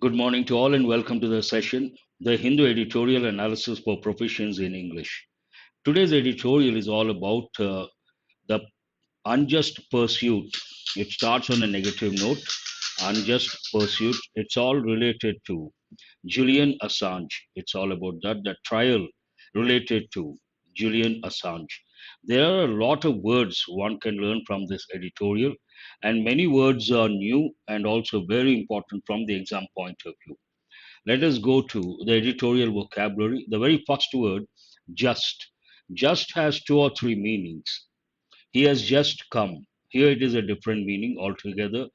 Good morning to all and welcome to the session, the Hindu Editorial Analysis for Proficiency in English. Today's editorial is all about the unjust pursuit. It starts on a negative note. Unjust pursuit. It's all related to Julian Assange. It's all about that. The trial related to Julian Assange. There are a lot of words one can learn from this editorial, and many words are new and also very important from the exam point of view. Let us go to the editorial vocabulary. The very first word, just. Just has two or three meanings. He has just come. Here it is a different meaning altogether.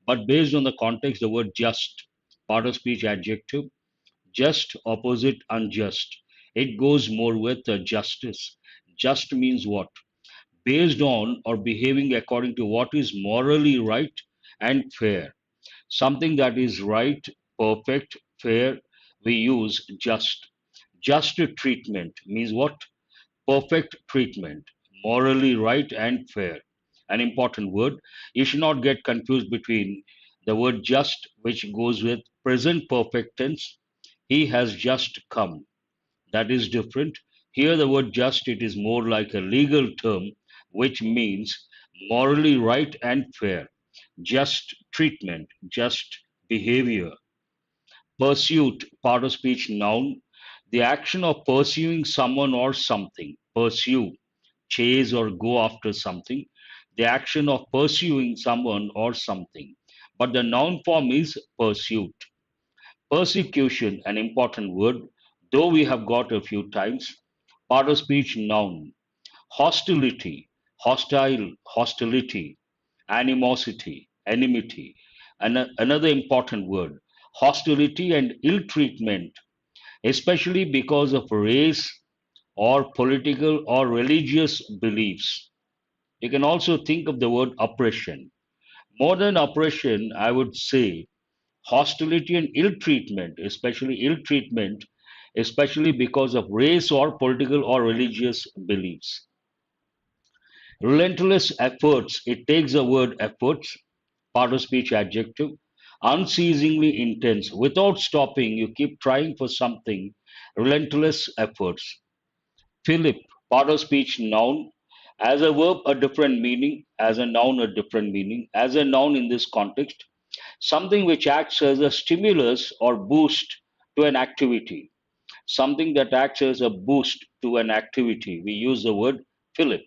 But based on the context, the word just, part of speech adjective, just opposite unjust. It goes more with justice. Just means what? Based on or behaving according to what is morally right and fair. Something that is right, perfect, fair, we use just. Just treatment means what? Perfect treatment, morally right and fair. An important word. You should not get confused between the word just, which goes with present perfect tense. He has just come. That is different. Here, the word just, it is more like a legal term, which means morally right and fair, just treatment, just behavior. Pursuit, part of speech noun, the action of pursuing someone or something. Pursue, chase or go after something. The action of pursuing someone or something. But the noun form is pursuit. Persecution, an important word, though we have got a few times. Part of speech noun. Hostility, hostile, hostility, animosity, enmity. And another important word, hostility and ill treatment, especially because of race or political or religious beliefs. You can also think of the word oppression. More than oppression, I would say hostility and ill treatment, especially because of race or political or religious beliefs. Relentless efforts, it takes the word efforts, part of speech adjective, unceasingly intense. Without stopping, you keep trying for something, relentless efforts. Philip, part of speech noun, as a verb, a different meaning, as a noun, a different meaning. As a noun in this context, something which acts as a stimulus or boost to an activity. Something that acts as a boost to an activity. We use the word Philip.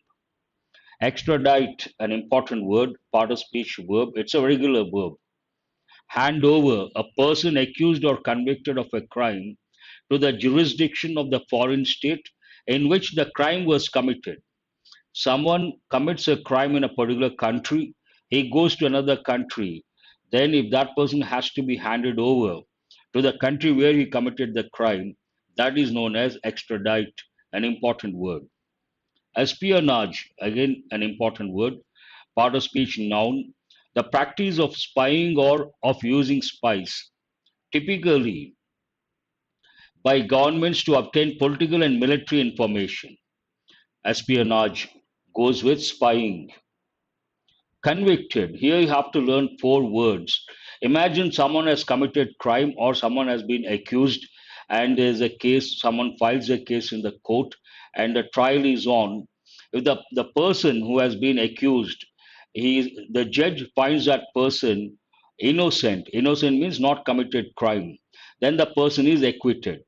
Extradite, an important word, part of speech verb. It's a regular verb. Hand over a person accused or convicted of a crime to the jurisdiction of the foreign state in which the crime was committed. Someone commits a crime in a particular country, he goes to another country. Then, if that person has to be handed over to the country where he committed the crime, that is known as extradite, an important word. Espionage, again, an important word, part of speech noun, the practice of spying or of using spies, typically by governments to obtain political and military information. Espionage goes with spying. Convicted, here you have to learn four words. Imagine someone has committed crime or someone has been accused and there's a case, someone files a case in the court and the trial is on. If the person who has been accused, the judge finds that person innocent. Innocent means not committed crime. Then the person is acquitted.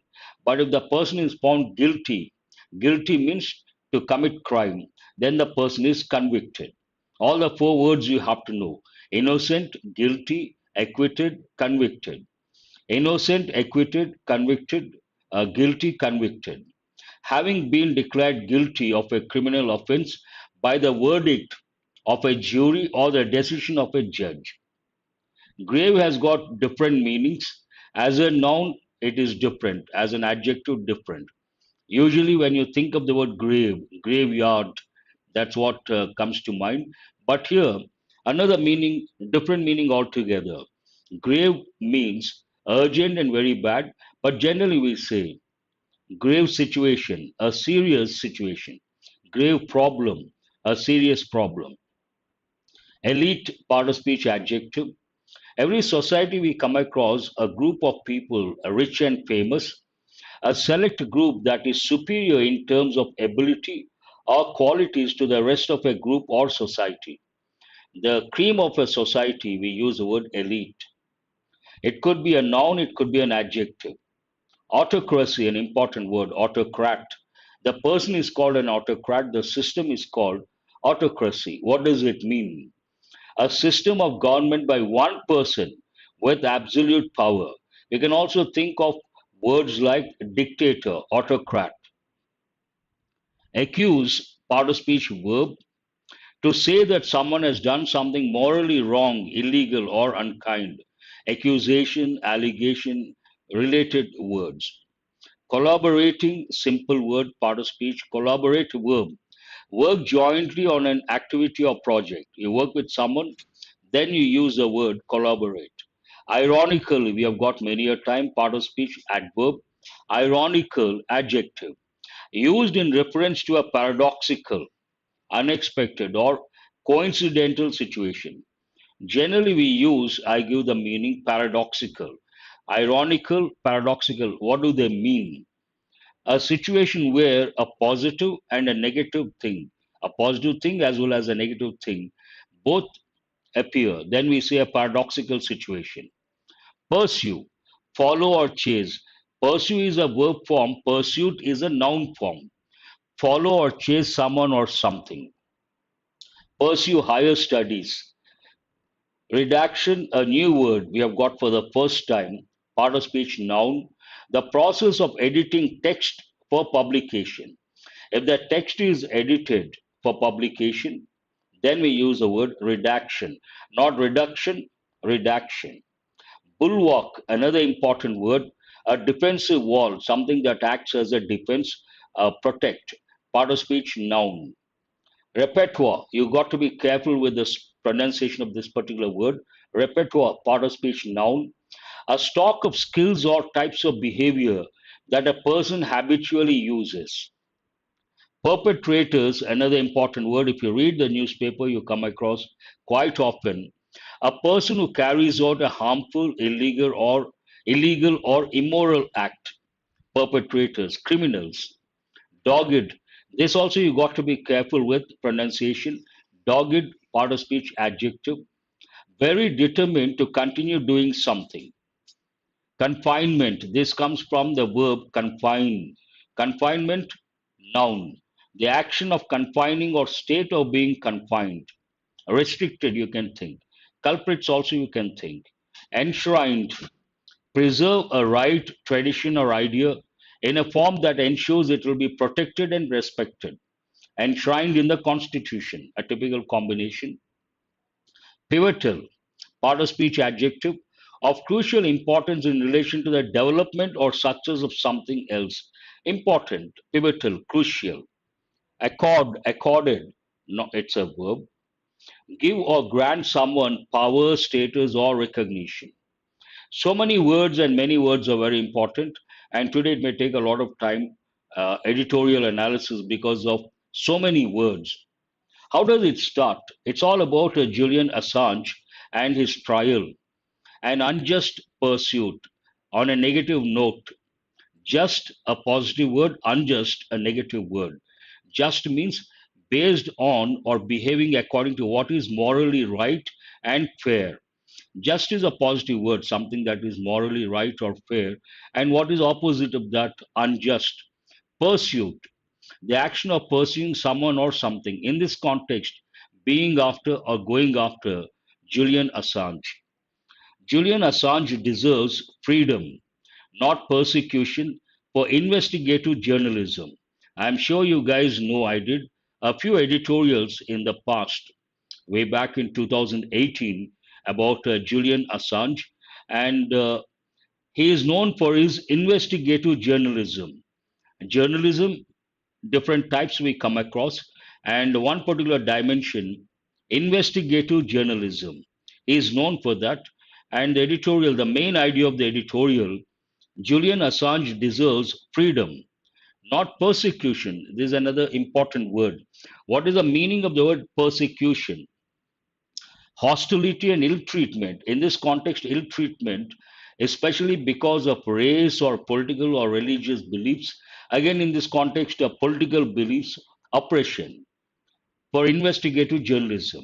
But if the person is found guilty, guilty means to commit crime, then the person is convicted. All the four words you have to know: innocent, guilty, acquitted, convicted. Innocent, acquitted, convicted, guilty, convicted. Having been declared guilty of a criminal offense by the verdict of a jury or the decision of a judge. Grave has got different meanings. As a noun, it is different. As an adjective, different. Usually, when you think of the word grave, graveyard, that's what comes to mind. But here, another meaning, different meaning altogether. Grave means urgent and very bad, but generally we say grave situation, a serious situation, grave problem, a serious problem. Elite, part of speech adjective. Every society we come across a group of people, rich and famous, a select group that is superior in terms of ability or qualities to the rest of a group or society. The cream of a society, we use the word elite. It could be a noun, it could be an adjective. Autocracy, an important word, autocrat. The person is called an autocrat, the system is called autocracy. What does it mean? A system of government by one person with absolute power. You can also think of words like dictator, autocrat. Accuse, part of speech verb, to say that someone has done something morally wrong, illegal, or unkind. Accusation, allegation, related words. Collaborating, simple word, part of speech. Collaborate, verb. Work jointly on an activity or project. You work with someone, then you use the word collaborate. Ironically, we have got many a time, part of speech, adverb. Ironical, adjective. Used in reference to a paradoxical, unexpected, or coincidental situation. Generally, we use, I give the meaning paradoxical. Ironical, paradoxical. What do they mean? A situation where a positive and a negative thing, a positive thing as well as a negative thing, both appear. Then we say a paradoxical situation. Pursue, follow or chase. Pursue is a verb form, pursuit is a noun form. Follow or chase someone or something. Pursue higher studies. Redaction, a new word we have got for the first time, part of speech noun, the process of editing text for publication. If the text is edited for publication, then we use the word redaction, not reduction, redaction. Bulwark, another important word, a defensive wall, something that acts as a defense, protect, part of speech noun. Repertoire, you got to be careful with this pronunciation of this particular word. Repertoire, part of speech noun, a stock of skills or types of behavior that a person habitually uses. Perpetrators, another important word. If you read the newspaper, you come across quite often a person who carries out a harmful, illegal or immoral act. Perpetrators, criminals. Dogged. This also you got to be careful with pronunciation. Dogged, part of speech adjective. Very determined to continue doing something. Confinement. This comes from the verb confine. Confinement, noun. The action of confining or state of being confined. Restricted, you can think. Culprits also you can think. Enshrined. Preserve a right, tradition, or idea in a form that ensures it will be protected and respected. Enshrined in the Constitution, a typical combination. Pivotal, part of speech adjective, of crucial importance in relation to the development or success of something else. Important, pivotal, crucial. Accord, accorded, no, it's a verb. Give or grant someone power, status, or recognition. So many words, and many words are very important. And today it may take a lot of time, editorial analysis, because of so many words. How does it start? It's all about Julian Assange and his trial, an unjust pursuit. On a negative note, just a positive word, unjust a negative word. Just means based on or behaving according to what is morally right and fair. Just is a positive word, something that is morally right or fair. And what is opposite of that? Unjust. Pursuit, the action of pursuing someone or something. In this context, being after or going after Julian Assange. Julian Assange deserves freedom, not persecution, for investigative journalism. I'm sure you guys know I did a few editorials in the past, way back in 2018, about Julian Assange, and he is known for his investigative journalism. Journalism, different types we come across, and one particular dimension, investigative journalism. He is known for that. And the editorial, the main idea of the editorial, Julian Assange deserves freedom, not persecution. This is another important word. What is the meaning of the word persecution? Hostility and ill treatment. In this context, ill treatment, especially because of race or political or religious beliefs. Again, in this context, of political beliefs, oppression for investigative journalism.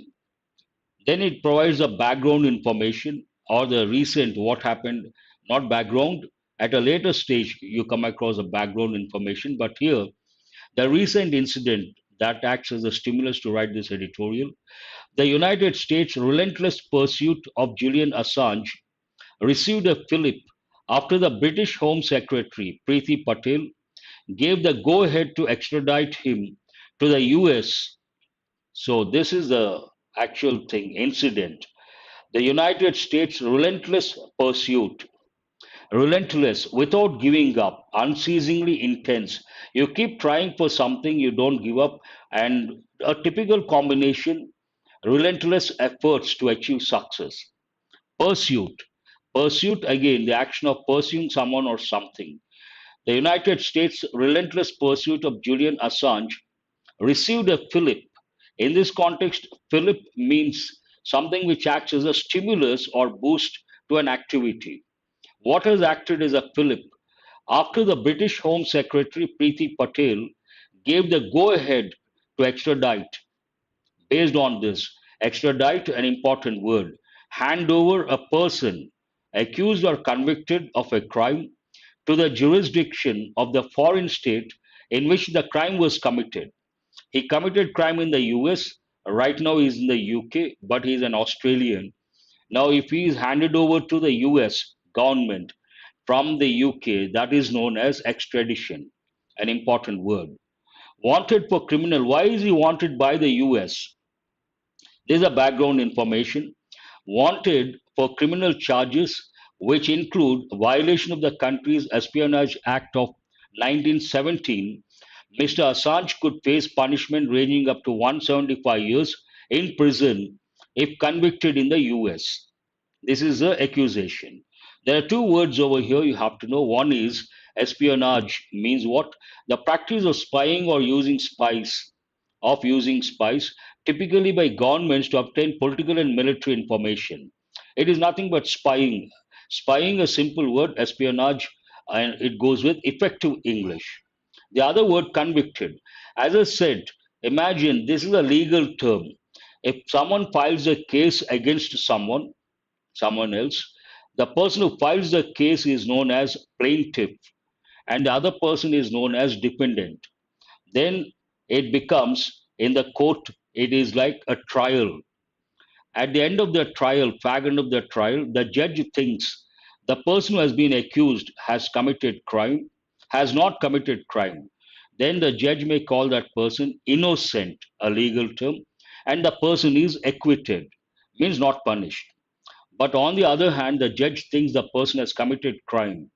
Then it provides a background information or the recent what happened, not background. At a later stage, you come across a background information, but here, the recent incident that acts as a stimulus to write this editorial. The United States' relentless pursuit of Julian Assange received a fillip after the British Home Secretary Priti Patel gave the go ahead to extradite him to the US. So, this is the actual thing, incident. The United States' relentless pursuit, relentless, without giving up, unceasingly intense. You keep trying for something, you don't give up, and a typical combination, relentless efforts to achieve success. Pursuit. Pursuit, again, the action of pursuing someone or something. The United States' relentless pursuit of Julian Assange received a fillip. In this context, fillip means something which acts as a stimulus or boost to an activity. What has acted as a fillip? After the British Home Secretary Priti Patel gave the go ahead to extradite. Based on this, extradite, an important word, hand over a person accused or convicted of a crime to the jurisdiction of the foreign state in which the crime was committed. He committed crime in the US. Right now he's in the UK, but he's an Australian. Now, if he is handed over to the US government from the UK, that is known as extradition, an important word. Wanted for criminal. Why is he wanted by the US? There's a background information. Wanted for criminal charges which include violation of the country's Espionage Act of 1917. Mr. Assange could face punishment ranging up to 175 years in prison if convicted in the US. This is the accusation. There are two words over here you have to know. One is espionage, means what? The practice of spying or using spies, typically by governments to obtain political and military information. It is nothing but spying. Spying, a simple word, espionage, and it goes with effective English. The other word, convicted. As I said, imagine this is a legal term. If someone files a case against someone else, the person who files the case is known as plaintiff, and the other person is known as defendant. Then it becomes in the court, it is like a trial. At the end of the trial, fag end of the trial, the judge thinks the person who has been accused has committed crime, has not committed crime. Then the judge may call that person innocent, a legal term, and the person is acquitted, means not punished. But on the other hand, the judge thinks the person has committed crime.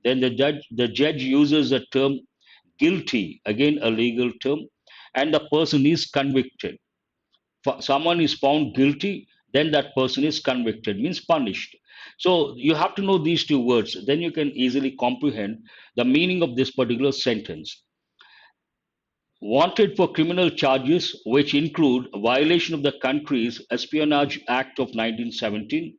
Then the judge uses the term guilty, again a legal term, and the person is convicted. Someone is found guilty, then that person is convicted, means punished. So you have to know these two words, then you can easily comprehend the meaning of this particular sentence. Wanted for criminal charges which include violation of the country's Espionage Act of 1917,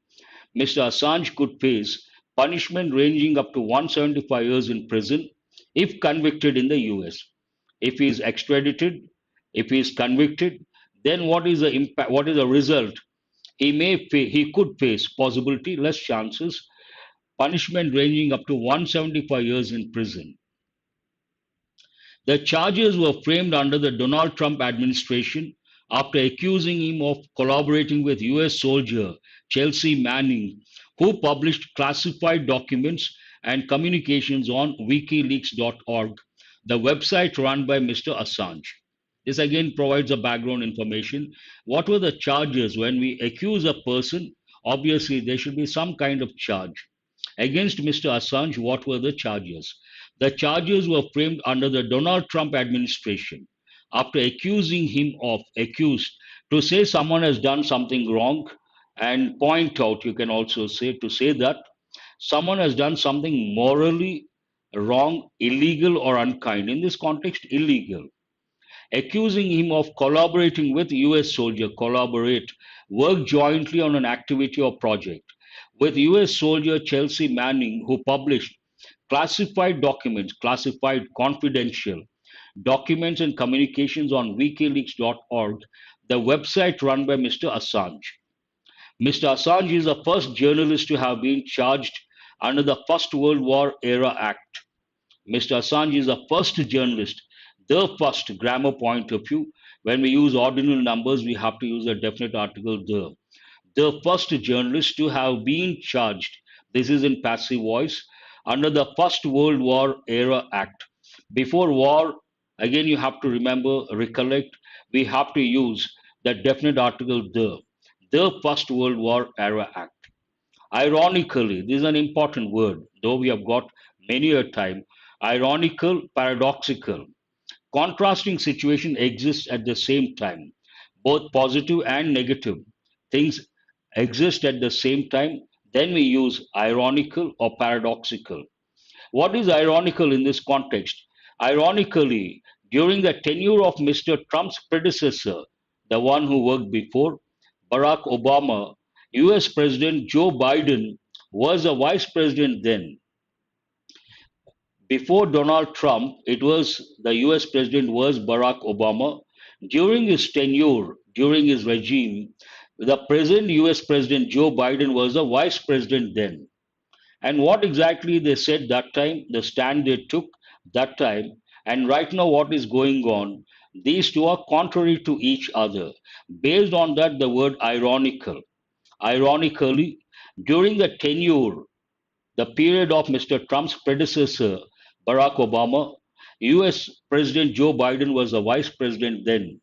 Mr. Assange could face punishment ranging up to 175 years in prison if convicted in the US. If he is extradited, if he is convicted, then what is the impact? What is the result? He could face possibility, less chances, punishment ranging up to 175 years in prison. The charges were framed under the Donald Trump administration after accusing him of collaborating with US soldier Chelsea Manning, who published classified documents and communications on wikileaks.org, the website run by Mr. Assange. This again provides a background information. What were the charges when we accuse a person? Obviously, there should be some kind of charge. Against Mr. Assange, what were the charges? The charges were framed under the Donald Trump administration after accused to say someone has done something wrong and point out, you can also say, to say that someone has done something morally wrong, illegal, or unkind. In this context, illegal. accusing him of collaborating with US soldier, collaborate, work jointly on an activity or project with US soldier Chelsea Manning, who published classified documents, classified confidential documents and communications on wikileaks.org, the website run by Mr. Assange. Mr. Assange is the first journalist to have been charged under the First World War era Act. Mr. Assange is the first journalist, the first grammar point of view. When we use ordinal numbers, we have to use a definite article, the first journalist to have been charged. This is in passive voice under the First World War era Act. Before war, again, you have to remember, recollect, we have to use the definite article, the First World War era Act. Ironically, this is an important word, though we have got many a time. Ironical, paradoxical. Contrasting situation exists at the same time. Both positive and negative things exist at the same time. Then we use ironical or paradoxical. What is ironical in this context? Ironically, during the tenure of Mr. Trump's predecessor, the one who worked before, Barack Obama, US President Joe Biden was a vice president then. Before Donald Trump, it was the US president was Barack Obama. During his tenure, during his regime, the present US President Joe Biden was the vice president then. And what exactly they said that time, the stand they took that time, and right now what is going on, these two are contrary to each other. Based on that, the word ironical. Ironically, during the tenure, the period of Mr. Trump's predecessor, Barack Obama, US President Joe Biden was the vice president then.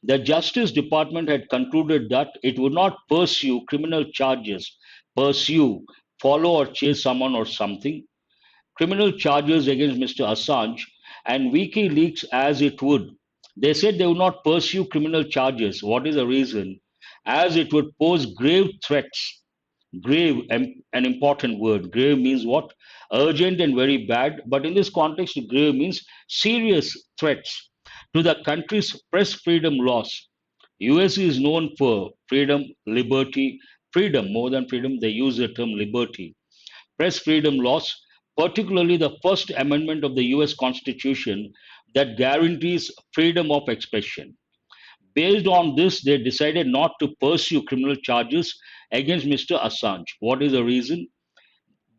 The Justice Department had concluded that it would not pursue criminal charges, pursue, follow or chase someone or something, criminal charges against Mr. Assange and WikiLeaks as it would. They said they would not pursue criminal charges. What is the reason? As it would pose grave threats. Grave, an important word. Grave means what? Urgent and very bad. But in this context, grave means serious threats to the country's press freedom laws. US is known for freedom, liberty, freedom, more than freedom, they use the term liberty. Press freedom laws, particularly the First Amendment of the US Constitution that guarantees freedom of expression. Based on this, they decided not to pursue criminal charges against Mr. Assange. What is the reason?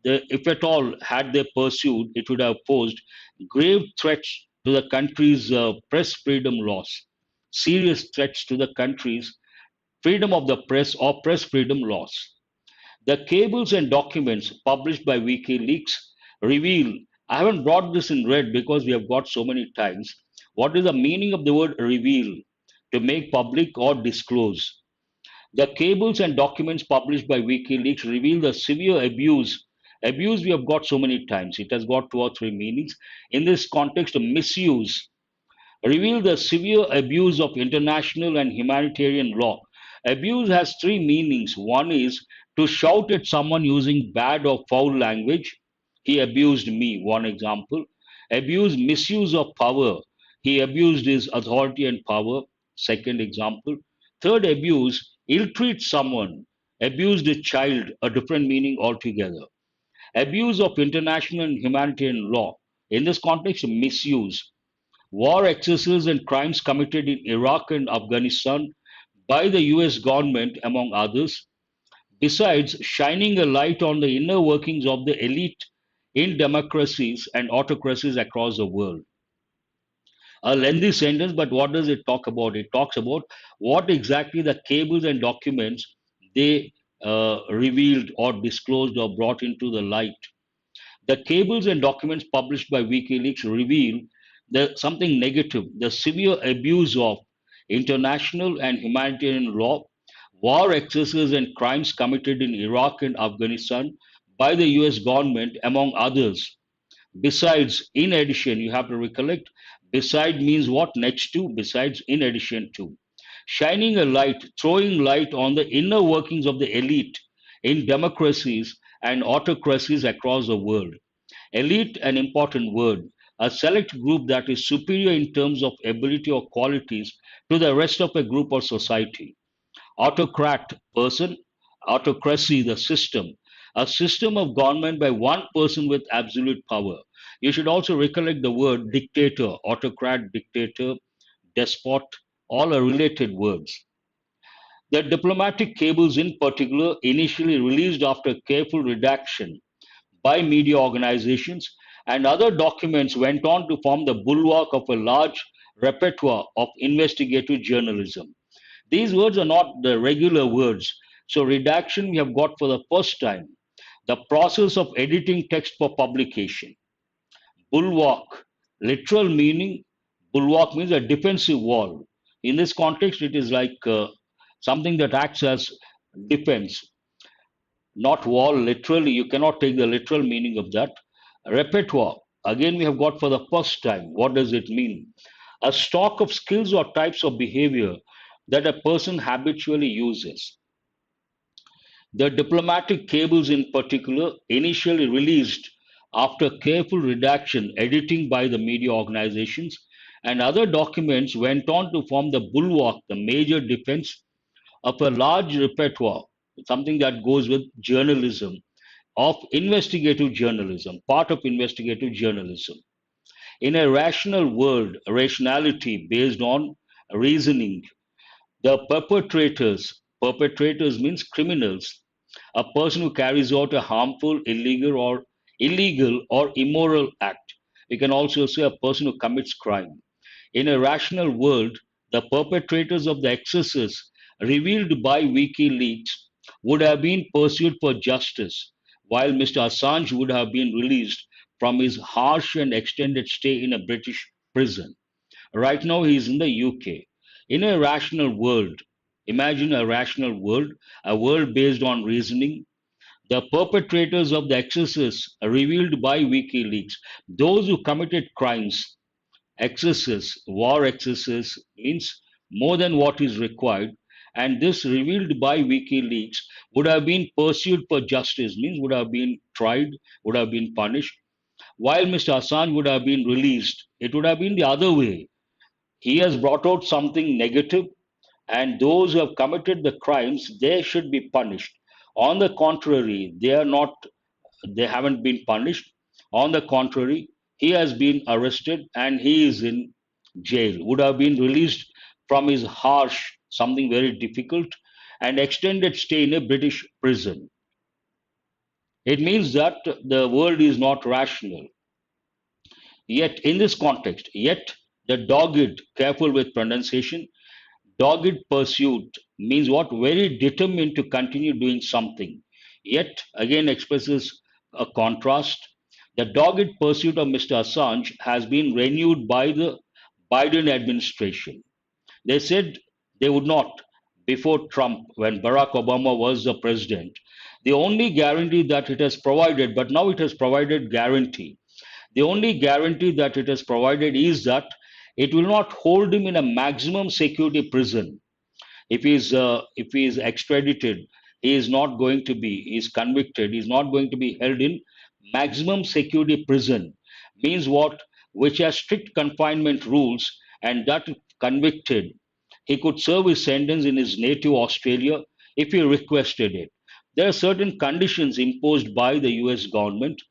If at all had they pursued, it would have posed grave threats to the country's press freedom laws, serious threats to the country's freedom of the press or press freedom laws. The cables and documents published by WikiLeaks reveal, I haven't brought this in red because we have got so many times. What is the meaning of the word reveal? To make public or disclose. The cables and documents published by WikiLeaks reveal the severe abuse. Abuse we have got so many times. It has got two or three meanings. In this context, misuse. Reveal the severe abuse of international and humanitarian law. Abuse has three meanings. One is to shout at someone using bad or foul language. He abused me, one example. Abuse, misuse of power. He abused his authority and power. Second example. Third, abuse, ill-treat someone, abused a child, a different meaning altogether. Abuse of international and humanitarian law. In this context, misuse. War excesses and crimes committed in Iraq and Afghanistan by the US government, among others, besides shining a light on the inner workings of the elite in democracies and autocracies across the world. A lengthy sentence, but what does it talk about? It talks about what exactly the cables and documents they revealed or disclosed or brought into the light. The cables and documents published by WikiLeaks reveal something negative, the severe abuse of international and humanitarian law, war excesses and crimes committed in Iraq and Afghanistan by the US government, among others. Besides, in addition, you have to recollect, beside means what? Next to, besides, in addition to. Shining a light, throwing light on the inner workings of the elite in democracies and autocracies across the world. Elite, an important word. a select group that is superior in terms of ability or qualities to the rest of a group or society. Autocrat, person; autocracy, the system, a system of government by one person with absolute power. You should also recollect the word dictator, autocrat, dictator, despot, all are related words. The diplomatic cables, in particular, initially released after careful redaction by media organizations and other documents, went on to form the bulwark of a large repertoire of investigative journalism. These words are not the regular words. So, redaction we have got for the first time. The process of editing text for publication. Bulwark, literal meaning, bulwark means a defensive wall. In this context, it is like something that acts as defense, not wall literally. You cannot take the literal meaning of that. Repertoire, again, we have got for the first time. What does it mean? A stock of skills or types of behavior that a person habitually uses. The diplomatic cables, in particular, initially released after careful redaction, editing by the media organizations, and other documents, went on to form the bulwark, the major defense of a large repertoire, something that goes with journalism, of investigative journalism, part of investigative journalism. In a rational world, rationality based on reasoning, the perpetrators means criminals, a person who carries out a harmful, illegal or immoral act. We can also say a person who commits crime. In a rational world, the perpetrators of the excesses revealed by WikiLeaks would have been pursued for justice, while Mr. Assange would have been released from his harsh and extended stay in a British prison. Right now, he is in the UK. In a rational world, imagine a rational world, a world based on reasoning. The perpetrators of the excesses revealed by WikiLeaks, those who committed crimes, excesses, war excesses, means more than what is required, and this revealed by WikiLeaks would have been pursued for justice, means would have been tried, would have been punished, while Mr. Assange would have been released. It would have been the other way. He has brought out something negative, and those who have committed the crimes, they should be punished. On the contrary, they haven't been punished. On the contrary, he has been arrested and he is in jail, would have been released from his harsh, something very difficult, and extended stay in a British prison. It means that the world is not rational. Yet, in this context, yet the dogged, careful with pronunciation, dogged pursuit means what? Very determined to continue doing something. Yet again expresses a contrast. The dogged pursuit of Mr. Assange has been renewed by the Biden administration. They said they would not before Trump, when Barack Obama was the president. The only guarantee that it has provided, but now it has provided guarantee. The only guarantee that it has provided is that it will not hold him in a maximum security prison. If he is extradited, he is not going to be. He is convicted. He is not going to be held in maximum security prison. Means what? Which has strict confinement rules, and that if convicted, he could serve his sentence in his native Australia if he requested it. There are certain conditions imposed by the U.S. government.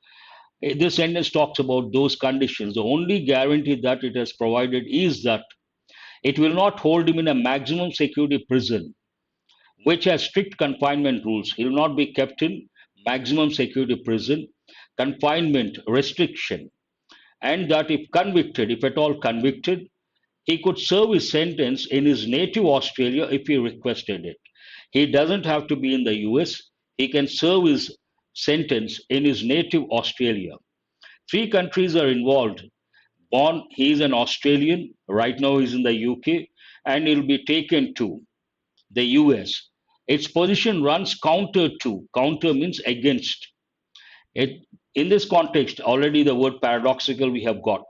This sentence talks about those conditions. The only guarantee that it has provided is that it will not hold him in a maximum security prison, which has strict confinement rules. He will not be kept in maximum security prison, confinement restriction, and that if convicted, if at all convicted, he could serve his sentence in his native Australia if he requested it. He doesn't have to be in the US. He can serve his sentence in his native Australia. Three countries are involved. Born, he is an Australian. Right now, he's in the UK, and he'll be taken to the US. Its position runs counter means against. It, in this context, already the word paradoxical we have got.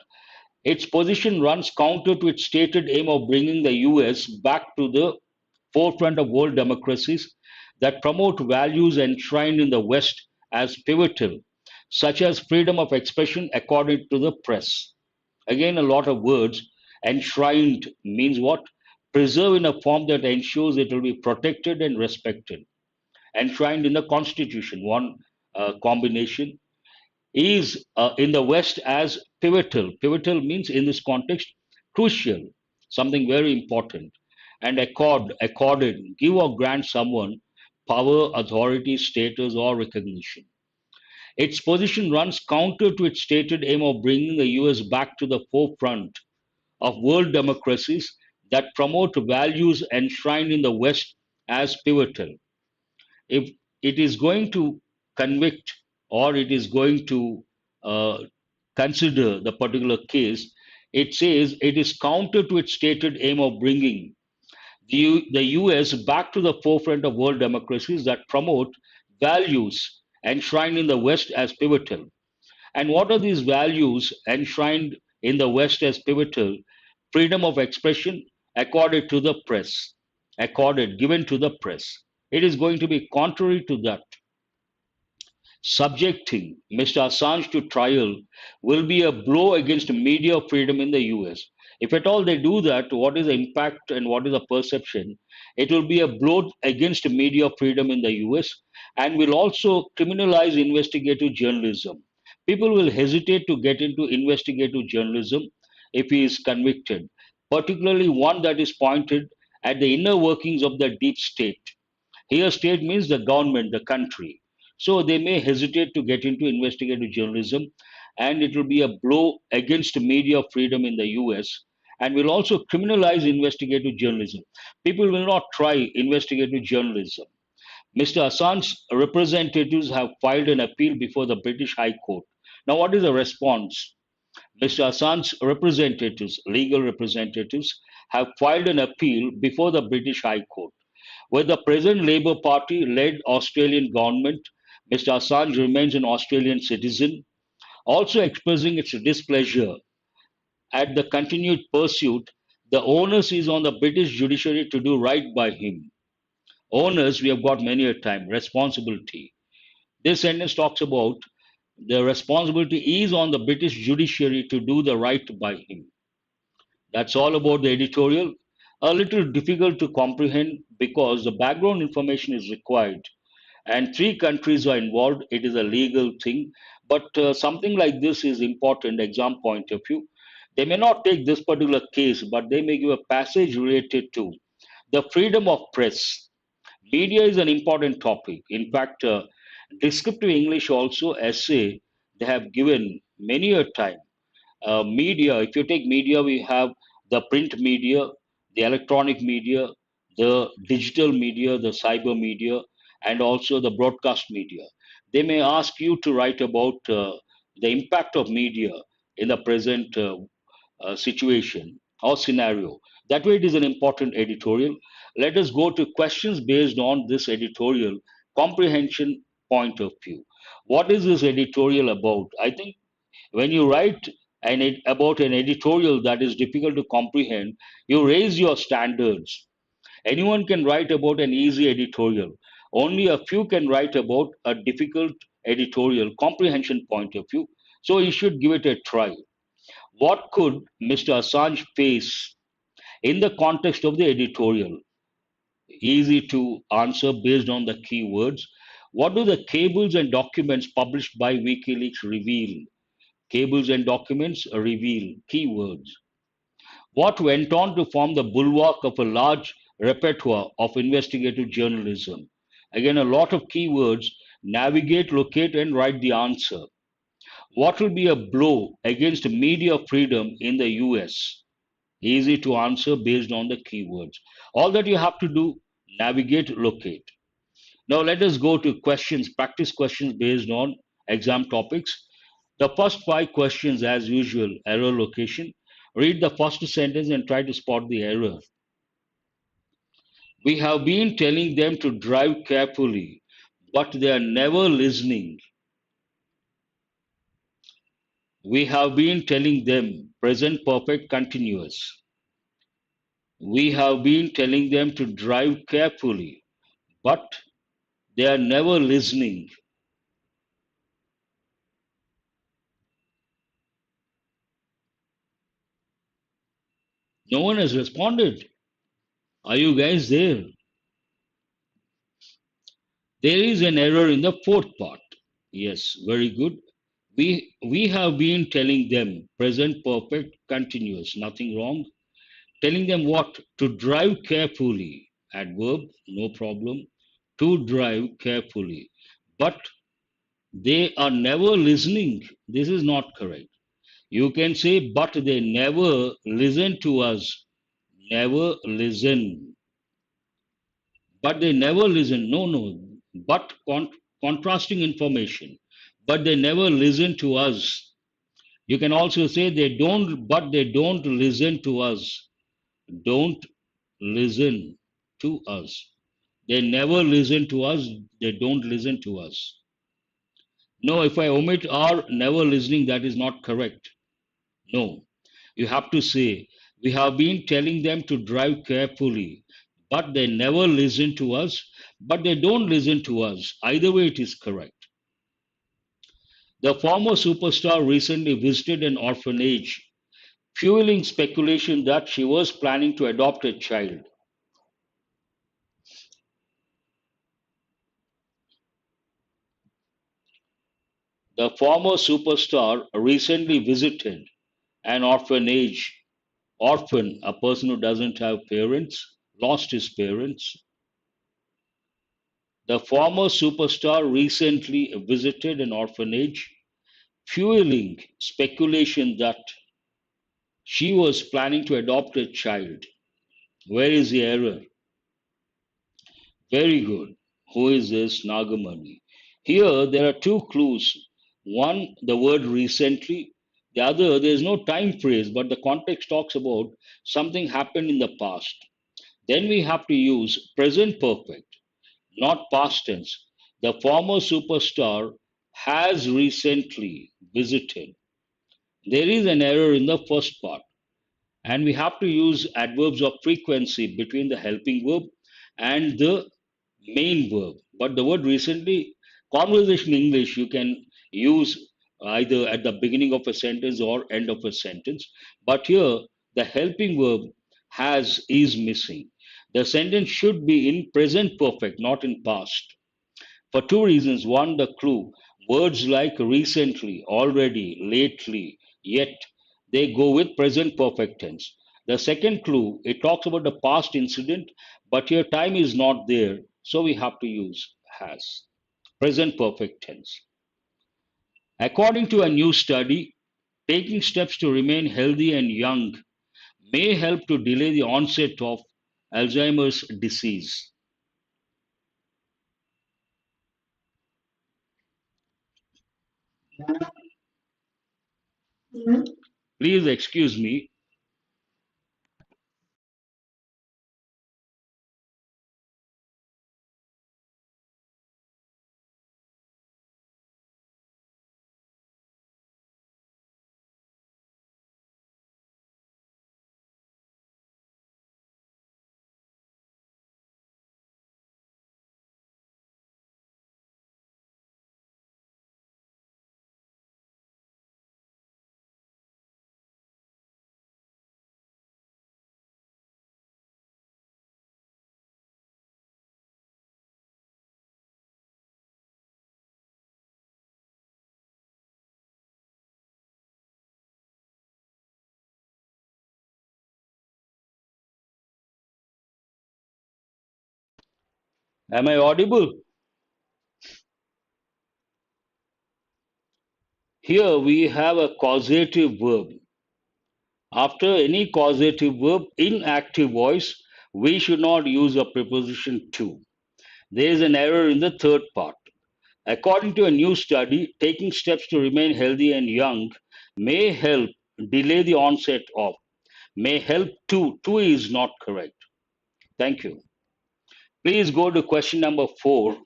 Its position runs counter to its stated aim of bringing the US back to the forefront of world democracies that promote values enshrined in the West as pivotal, such as freedom of expression according to the press. Again, a lot of words. Enshrined means what? Preserve in a form that ensures it will be protected and respected. Enshrined in the Constitution, one combination is in the West as pivotal. Pivotal means in this context crucial, something very important. And accorded, give or grant someone power, authority, status, or recognition. Its position runs counter to its stated aim of bringing the US back to the forefront of world democracies that promote values enshrined in the West as pivotal. If it is going to convict or it is going to uh, consider the particular case, it says it is counter to its stated aim of bringing the US back to the forefront of world democracies that promote values enshrined in the West as pivotal. And what are these values enshrined in the West as pivotal? Freedom of expression accorded to the press, accorded, given to the press. It is going to be contrary to that. Subjecting Mr. Assange to trial will be a blow against media freedom in the US. If at all they do that, what is the impact and what is the perception? It will be a blow against media freedom in the US and will also criminalize investigative journalism. People will hesitate to get into investigative journalism if he is convicted, particularly one that is pointed at the inner workings of the deep state. Here, state means the government, the country. So they may hesitate to get into investigative journalism, and it will be a blow against media freedom in the US and will also criminalize investigative journalism. People will not try investigative journalism. Mr. Assange's representatives have filed an appeal before the British High Court. Now, what is the response? Mr. Assange's representatives, legal representatives, have filed an appeal before the British High Court. With the present Labour Party led Australian government, Mr. Assange remains an Australian citizen, also expressing its displeasure at the continued pursuit. The onus is on the British judiciary to do right by him. Onus, we have got many a time, responsibility. This sentence talks about the responsibility is on the British judiciary to do the right by him. That's all about the editorial. A little difficult to comprehend because the background information is required and three countries are involved. It is a legal thing, but something like this is important exam point of view. They may not take this particular case, but they may give a passage related to the freedom of press. Media is an important topic. In fact, descriptive English also essay they have given many a time. Media, if you take media, we have the print media, the electronic media, the digital media, the cyber media, and also the broadcast media. They may ask you to write about the impact of media in the present situation or scenario. That way, it is an important editorial. Let us go to questions based on this editorial comprehension point of view. What is this editorial about? I think when you write about an editorial that is difficult to comprehend, you raise your standards. Anyone can write about an easy editorial. Only a few can write about a difficult editorial comprehension point of view. So you should give it a try. What could Mr. Assange face in the context of the editorial? Easy to answer based on the keywords. What do the cables and documents published by WikiLeaks reveal? Cables and documents reveal keywords. What went on to form the bulwark of a large repertoire of investigative journalism? Again, a lot of keywords. Navigate, locate, and write the answer. What will be a blow against media freedom in the US? Easy to answer based on the keywords. All that you have to do, navigate, locate. Now let us go to questions, practice questions based on exam topics. The first five questions, as usual, error location. Read the first sentence and try to spot the error. We have been telling them to drive carefully, but they are never listening. We have been telling them, present perfect continuous. We have been telling them to drive carefully, but they are never listening. No one has responded. Are you guys there? There is an error in the fourth part. Yes, very good. We have been telling them present perfect continuous, nothing wrong. Telling them what? To drive carefully. Adverb, no problem. To drive carefully. But they are never listening. This is not correct. You can say, but they never listen to us. Never listen. But they never listen. No, no. But contrasting information. But they never listen to us. You can also say they don't, but they don't listen to us. Don't listen to us. They never listen to us. They don't listen to us. No, if I omit are never listening, that is not correct. No, you have to say, we have been telling them to drive carefully, but they never listen to us, but they don't listen to us. Either way, it is correct. The former superstar recently visited an orphanage, fueling speculation that she was planning to adopt a child. The former superstar recently visited an orphanage. Orphan, a person who doesn't have parents, lost his parents. The former superstar recently visited an orphanage, fueling speculation that she was planning to adopt a child. Where is the error? Very good. Who is this Nagamani? Here there are two clues. One, the word recently. The other, there is no time phrase, but the context talks about something happened in the past. Then we have to use present perfect, not past tense. The former superstar has recently visited. There is an error in the first part, and we have to use adverbs of frequency between the helping verb and the main verb. But the word recently, conversation English, you can use either at the beginning of a sentence or end of a sentence. But here, the helping verb has is missing. The sentence should be in present perfect, not in past. For two reasons. One, the clue. Words like recently, already, lately, yet, they go with present perfect tense. The second clue, it talks about the past incident, but here time is not there, so we have to use has. Present perfect tense. According to a new study, taking steps to remain healthy and young may help to delay the onset of Alzheimer's disease. Please excuse me. Am I audible? Here we have a causative verb. After any causative verb in active voice, we should not use a preposition to. There is an error in the third part. According to a new study, taking steps to remain healthy and young may help delay the onset of. May help to. To is not correct. Thank you. Please go to question number 4.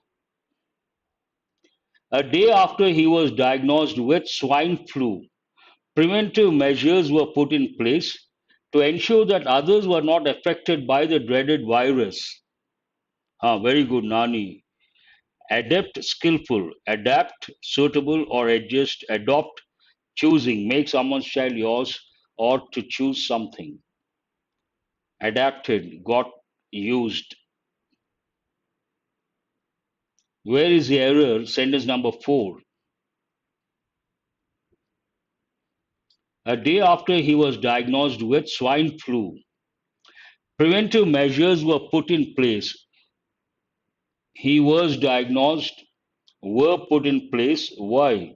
A day after he was diagnosed with swine flu, preventive measures were put in place to ensure that others were not affected by the dreaded virus. Very good, Nani. Adept, skillful, adapt, suitable, or adjust, adopt, choosing, make someone's child yours, or to choose something. adapted, got used. Where is the error? Sentence number 4. A day after he was diagnosed with swine flu, preventive measures were put in place. He was diagnosed, were put in place. Why?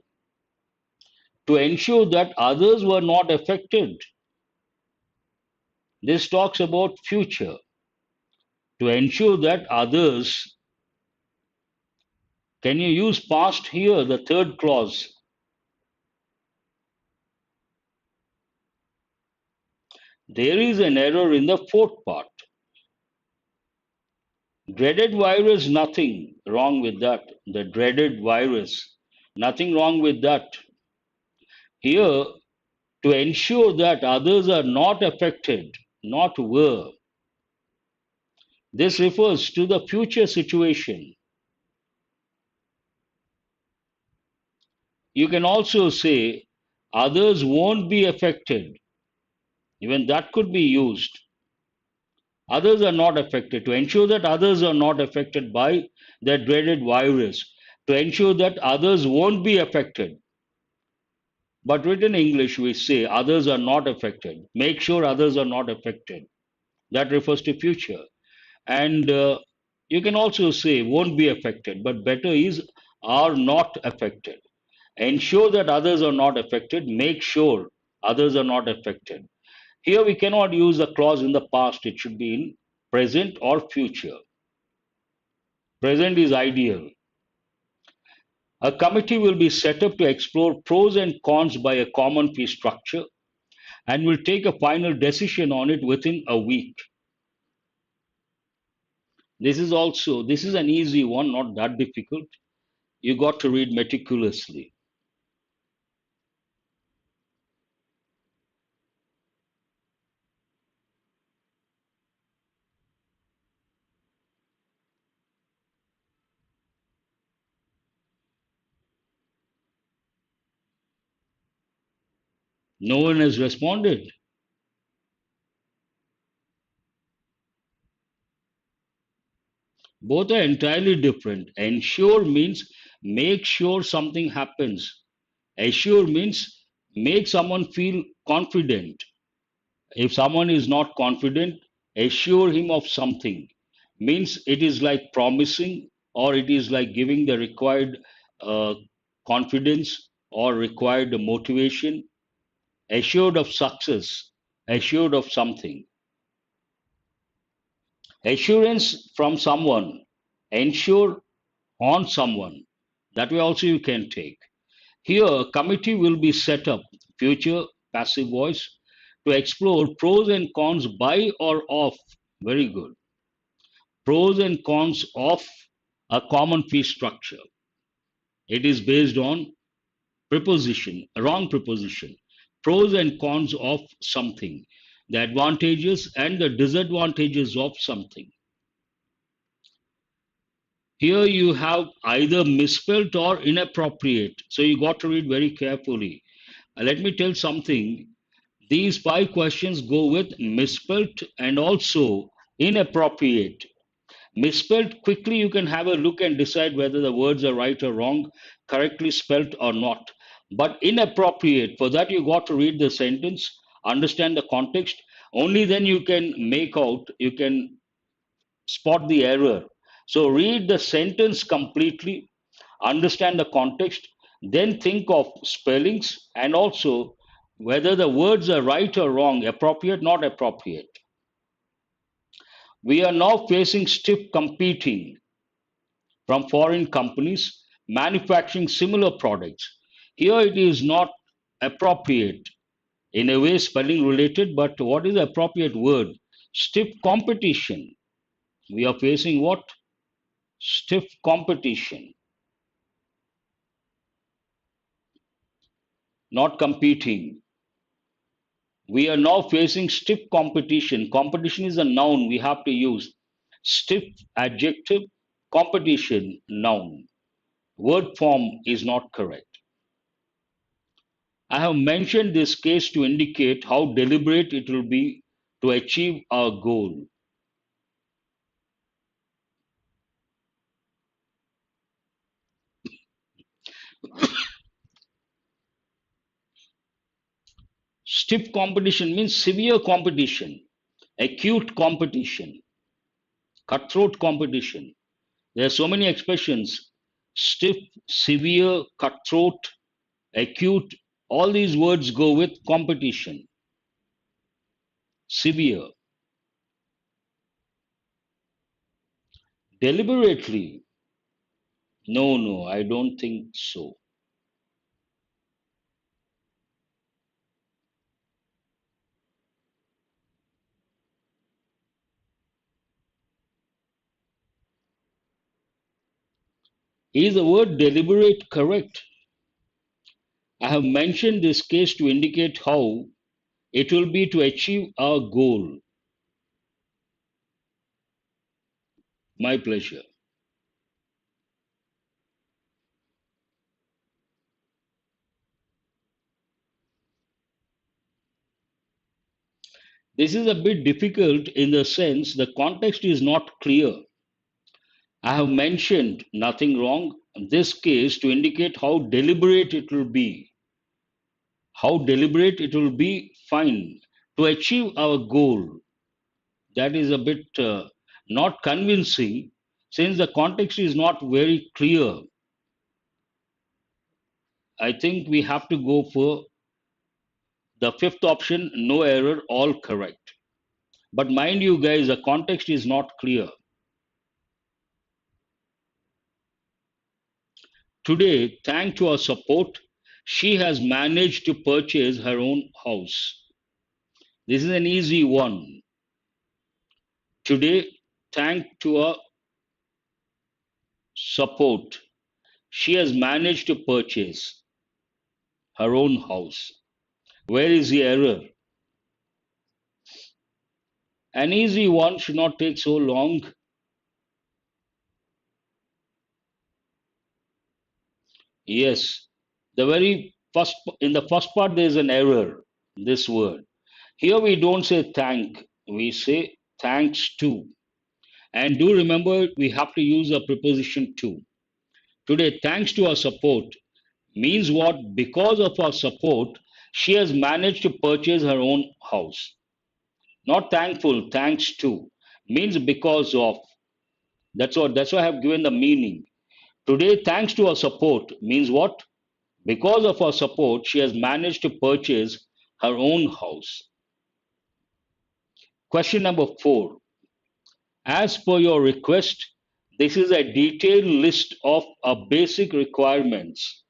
To ensure that others were not affected. This talks about future. To ensure that others, can you use past here, the third clause? There is an error in the fourth part. Dreaded virus, nothing wrong with that. The dreaded virus, nothing wrong with that. Here, to ensure that others are not affected, not were. This refers to the future situation. You can also say others won't be affected. Even that could be used. Others are not affected. To ensure that others are not affected by the dreaded virus. To ensure that others won't be affected. But written English, we say others are not affected. Make sure others are not affected. That refers to future. And you can also say won't be affected, but better is are not affected. Ensure that others are not affected. Make sure others are not affected. Here we cannot use a clause in the past. It should be in present or future. Present is ideal. A committee will be set up to explore pros and cons by a common fee structure and will take a final decision on it within a week. This is an easy one, not that difficult. You got to read meticulously. No one has responded. Both are entirely different. Ensure means make sure something happens. Assure means make someone feel confident. If someone is not confident, assure him of something. Means it is like promising or it is like giving the required uh, confidence or required motivation. Assured of success, assured of something. Assurance from someone, ensure on someone. That way also you can take. Here, a committee will be set up, future passive voice, to explore pros and cons by or of. Very good. Pros and cons of a common fee structure. It is based on preposition, a wrong preposition. Pros and cons of something. The advantages and the disadvantages of something. Here you have either misspelt or inappropriate. So you got to read very carefully. Let me tell something. These 5 questions go with misspelt and also inappropriate. Misspelt, quickly you can have a look and decide whether the words are right or wrong, correctly spelt or not. But inappropriate, for that you got to read the sentence, understand the context. Only then you can make out, you can spot the error. So read the sentence completely, understand the context, then think of spellings and also whether the words are right or wrong, appropriate, not appropriate. We are now facing stiff competing from foreign companies manufacturing similar products. Here it is not appropriate, in a way spelling related, but what is the appropriate word? Stiff competition. We are facing what? Stiff competition, not competing. We are now facing stiff competition. Competition is a noun we have to use. Stiff adjective, competition noun. Word form is not correct. I have mentioned this case to indicate how deliberate it will be to achieve our goal. Stiff competition means severe competition, acute competition, cutthroat competition. There are so many expressions: stiff, severe, cutthroat, acute. All these words go with competition. Severe. Deliberately. No, no, I don't think so. Is the word deliberate correct? I have mentioned this case to indicate how it will be to achieve our goal. My pleasure. This is a bit difficult in the sense the context is not clear. I have mentioned nothing wrong in this case to indicate how deliberate it will be. How deliberate it will be, fine. To achieve our goal, that is a bit not convincing since the context is not very clear. I think we have to go for the fifth option, no error, all correct. But mind you guys, the context is not clear. Today, thanks to our support, she has managed to purchase her own house. This is an easy one. Today, thanks to our support, she has managed to purchase her own house. Where is the error? An easy one should not take so long. Yes, the very first in the first part there is an error. This word here we don't say thank, we say thanks to. And do remember we have to use a preposition to. Today, thanks to our support means what? Because of our support, she has managed to purchase her own house. Not thankful, thanks to means because of. That's why I have given the meaning. Today, thanks to our support means what? Because of our support, she has managed to purchase her own house. Question number 4. As per your request, this is a detailed list of our basic requirements.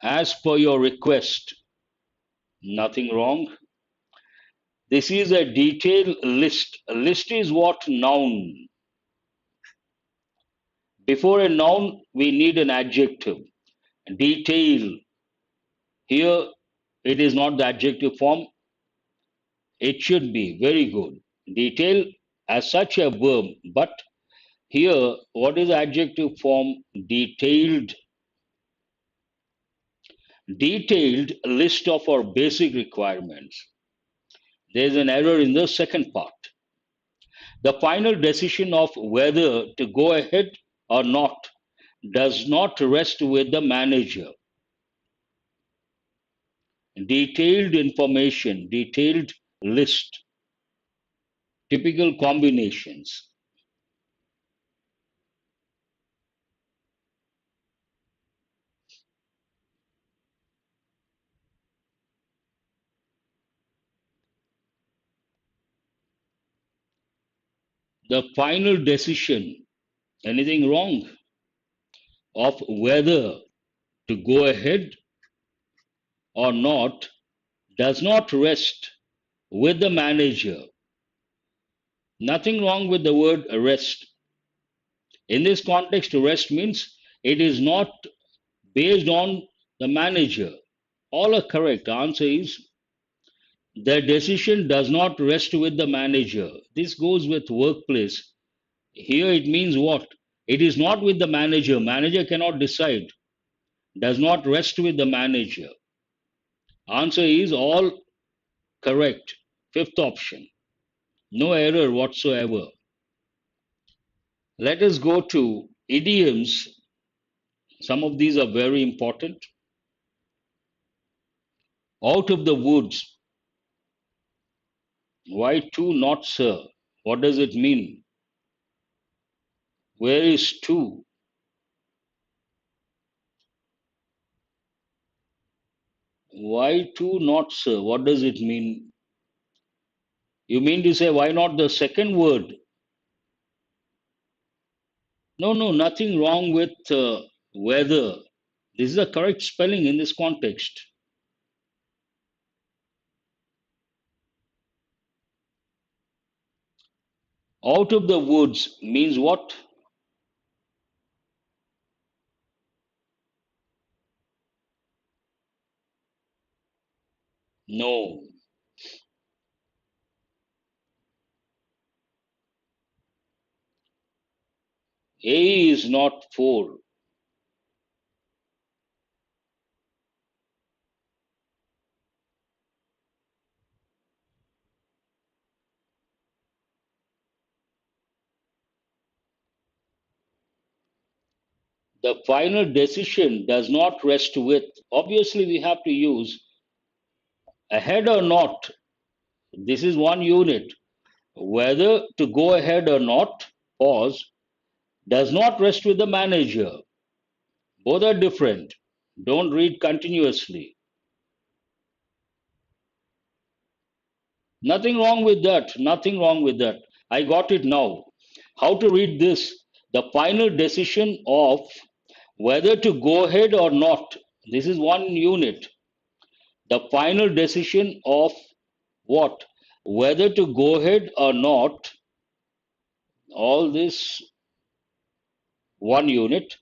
As per your request, nothing wrong. This is a detailed list. A list is what? Noun. Before a noun, we need an adjective. Detail. Here, it is not the adjective form. It should be very good. Detail as such a verb, but here, what is the adjective form? Detailed. Detailed list of our basic requirements. There is an error in the second part. The final decision of whether to go ahead or not does not rest with the manager. Detailed information, detailed list, typical combinations. The final decision, anything wrong, of whether to go ahead or not does not rest with the manager. Nothing wrong with the word rest. In this context, rest means it is not based on the manager. All are correct. The answer is the decision does not rest with the manager. This goes with workplace. Here it means what? It is not with the manager. Manager cannot decide. Does not rest with the manager. Answer is all correct. Fifth option. No error whatsoever. Let us go to idioms. Some of these are very important. Out of the woods. Why to, not sir? What does it mean? Where is to? Why to, not sir? What does it mean? You mean to say, why not the second word? No, no, nothing wrong with whether. This is the correct spelling in this context. Out of the woods means what? No. A is not for. The final decision does not rest with. Obviously, we have to use ahead or not. This is one unit. Whether to go ahead or not, pause, does not rest with the manager. Both are different. Don't read continuously. Nothing wrong with that. Nothing wrong with that. I got it now. How to read this? The final decision of whether to go ahead or not. This is one unit. The final decision of what? Whether to go ahead or not. All this one unit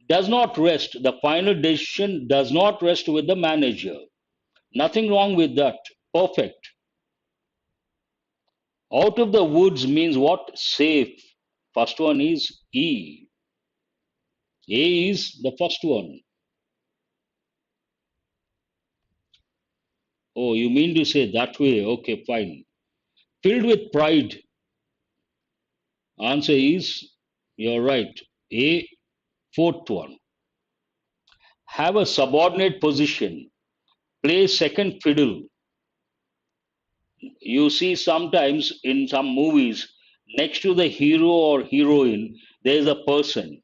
does not rest. The final decision does not rest with the manager. Nothing wrong with that. Perfect. Out of the woods means what? Safe. First one is E. A is the first one. Oh, you mean to say that way? Okay, fine. Filled with pride. Answer is, you're right. A, fourth one. Have a subordinate position. Play second fiddle. You see sometimes in some movies, next to the hero or heroine, there is a person.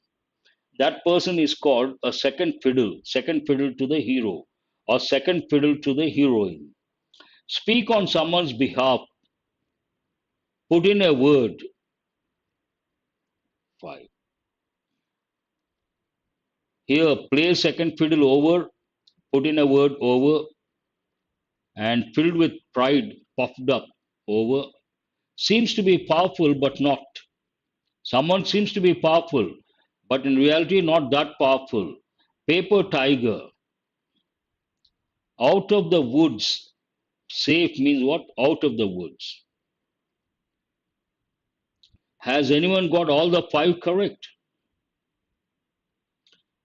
That person is called a second fiddle to the hero, or second fiddle to the heroine. Speak on someone's behalf, put in a word. Five. Here, play second fiddle over, put in a word over, and filled with pride, puffed up over. Seems to be powerful, but not. Someone seems to be powerful, but in reality, not that powerful. Paper tiger, out of the woods. Safe means what? Out of the woods. Has anyone got all the five correct?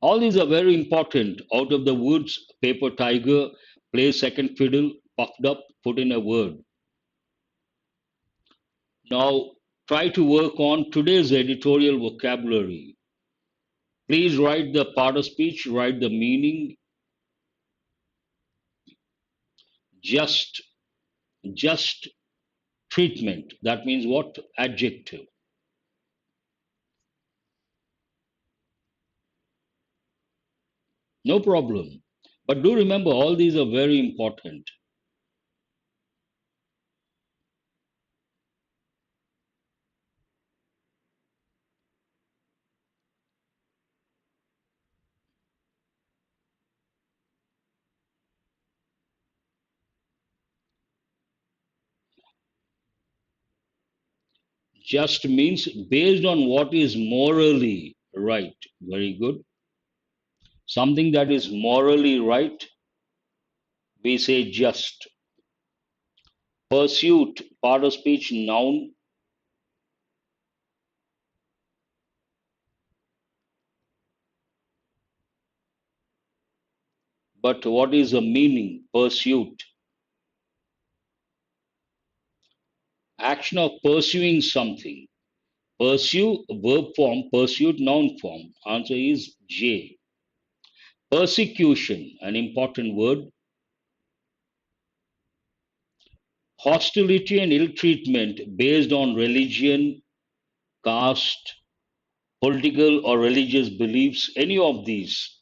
All these are very important. Out of the woods, paper tiger, play second fiddle, puffed up, put in a word. Now, try to work on today's editorial vocabulary. Please write the part of speech, write the meaning. Just, just treatment. That means what? Adjective. No problem. But do remember, all these are very important. Just means based on what is morally right. Very good. Something that is morally right, we say just. Pursuit, part of speech, noun. But what is the meaning? Pursuit. Action of pursuing something. Pursue, verb form, pursuit, noun form. Answer is J. Persecution, an important word. Hostility and ill treatment based on religion, caste, political or religious beliefs, any of these.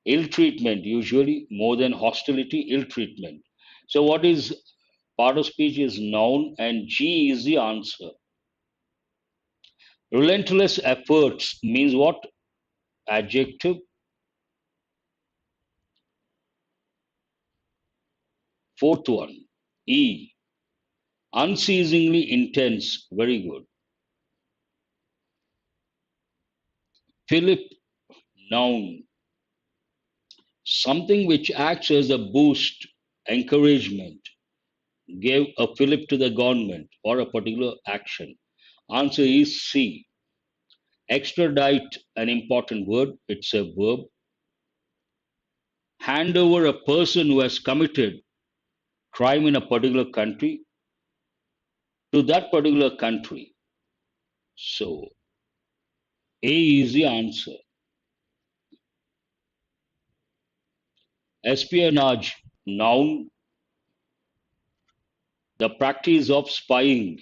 Ill treatment, usually more than hostility, ill treatment. So, what is part of speech is noun, and G is the answer. Relentless efforts means what? Adjective. Fourth one, E. Unceasingly intense. Very good. Philip, noun. Something which acts as a boost, encouragement. Gave a fillip to the government or a particular action. Answer is C. Extradite, an important word. It's a verb. Hand over a person who has committed crime in a particular country to that particular country. So A is the answer. Espionage, noun. The practice of spying.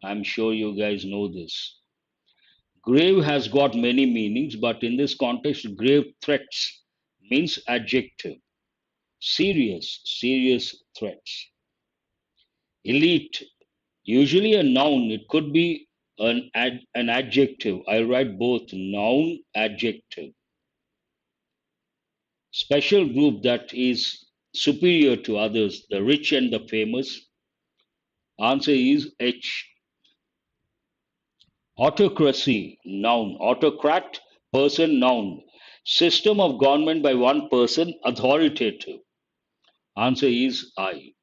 I'm sure you guys know this. Grave has got many meanings, but in this context, grave threats means adjective. Serious, serious threats. Elite, usually a noun. It could be an adjective. I'll write both noun, adjective. Special group that is superior to others, the rich and the famous. Answer is H. Autocracy, noun. Autocrat, person, noun. System of government by one person, authoritative. Answer is I.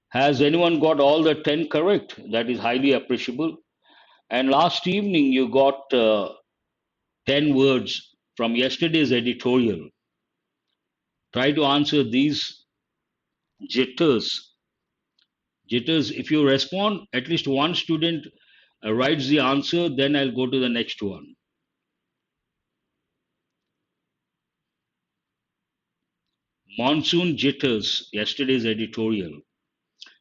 Has anyone got all the 10 correct? That is highly appreciable. And last evening you got 10 words from yesterday's editorial. Try to answer these jitters. Jitters, if you respond, at least one student writes the answer, then I'll go to the next one. Monsoon jitters, yesterday's editorial.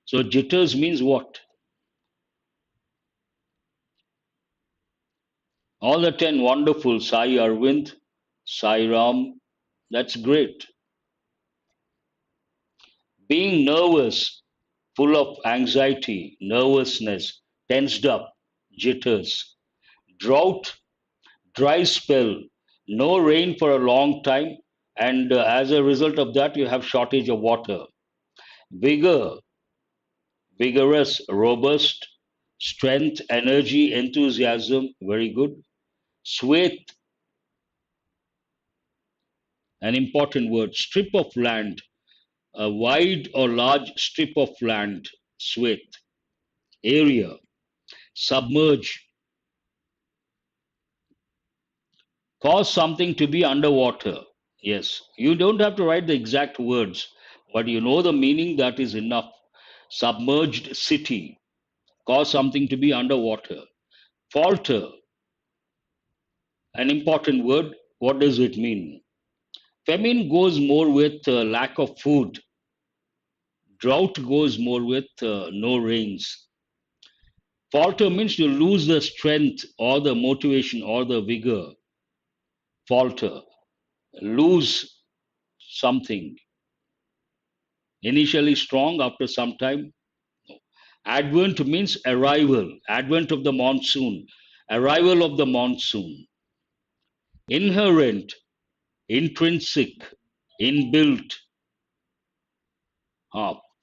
So jitters means what? All the 10 wonderful. Sai Arvind, Sai Ram, that's great. Being nervous, full of anxiety, nervousness, tensed up, jitters. Drought, dry spell, no rain for a long time, and as a result of that, you have shortage of water. Vigor, vigorous, robust, strength, energy, enthusiasm, very good. Sweth, an important word. Strip of land, a wide or large strip of land. Sweth. Area, submerge, cause something to be underwater. Yes, you don't have to write the exact words, but you know the meaning, that is enough. Submerged city, cause something to be underwater. Falter, an important word. What does it mean? Famine goes more with lack of food. Drought goes more with no rains. Falter means you lose the strength or the motivation or the vigor. Falter, lose something. Initially strong, after some time. Advent means arrival, advent of the monsoon, arrival of the monsoon. Inherent, intrinsic, inbuilt.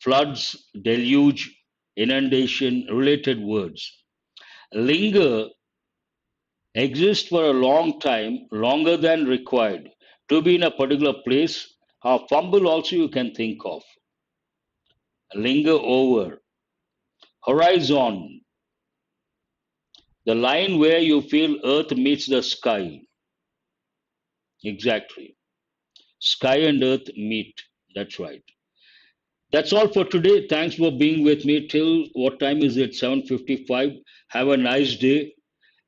Floods, deluge, inundation, related words. Linger, exist for a long time, longer than required, to be in a particular place. Fumble also you can think of. Linger over. Horizon, the line where you feel earth meets the sky. Exactly. Sky and earth meet. That's right. That's all for today. Thanks for being with me till what time is it? 7:55. Have a nice day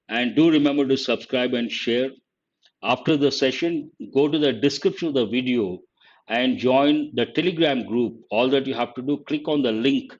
and do remember to subscribe and share. After the session, go to the description of the video and join the Telegram group. All that you have to do, click on the link